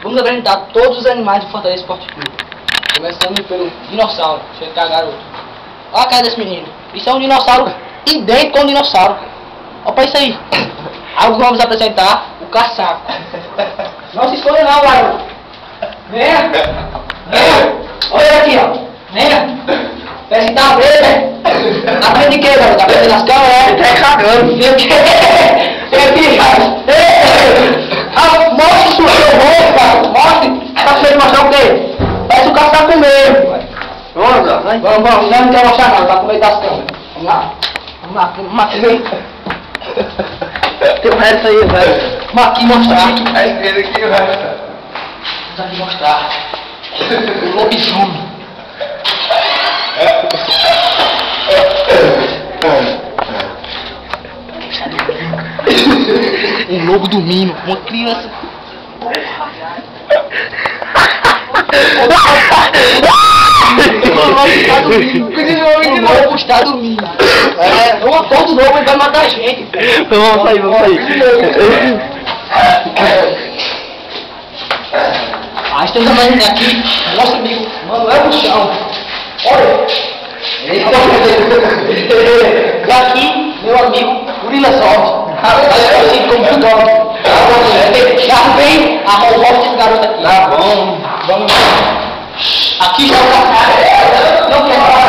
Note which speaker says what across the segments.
Speaker 1: Vamos apresentar todos os animais do Fortaleza Esporte Clube. Começando pelo dinossauro. Deixa eu cá, garoto. Olha a cara desse menino. Isso é um dinossauro idêntico a um dinossauro. Olha pra isso aí. Aí vamos apresentar o caçaco. Não se esconda não, garoto. Venha. Venha. Olha ele aqui, ó. Venha. Parece que tá vendo, né? Aprende de quê, garoto? Aprende das câmeras, né? Tá cagando. Vem o quê? Vem aqui, cara. Mostre o seu rosto, cara. Mostre. Pra você mostrar o quê? Parece o caçaco mesmo. Vamos lá. Vamos. Não quero mostrar não, tá com medo das câmeras. Vamos lá. Vamos aqui. Tem o resto aí, velho. Vamos aqui mostrar.
Speaker 2: A esquerda aqui, velho.
Speaker 1: Vamos aqui mostrar. O lobisomem. Um lobo dormindo, uma criança. O lobo está dormindo. É uma cor do lobo, ele vai matar a gente.
Speaker 3: Vamos sair.
Speaker 1: Ah, estamos amanhã aqui, nosso amigo Manuel Buchão. Olha. E aqui, meu amigo Urila Soft. Assim como o Dog. Já vem a robô desse garoto aqui.
Speaker 2: Tá bom.
Speaker 1: Vamos. Aqui está o caçaco. Não quer falar.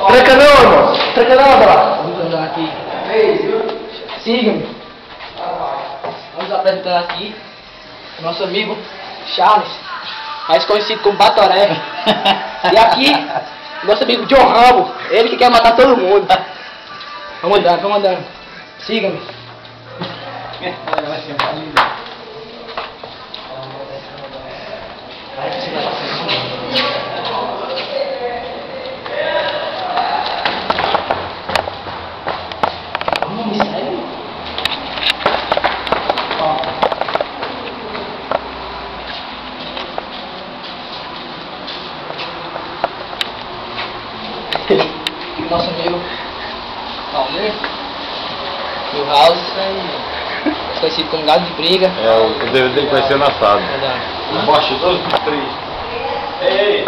Speaker 3: Tranca não, irmão.
Speaker 1: Tranca não, olha lá. Vamos andar aqui. Siga-me. Vamos apresentar aqui nosso amigo Charles, mais conhecido como Batoré. E aqui, nosso amigo John Rambo, ele que quer matar todo mundo. Vamos andando. Siga-me. Me segue. Nosso amigo Paulinho, o House, conhecido como gado de briga.
Speaker 3: O DVD dele vai ser na assado.
Speaker 1: Verdade.
Speaker 2: Baixa 2, 3. Ei!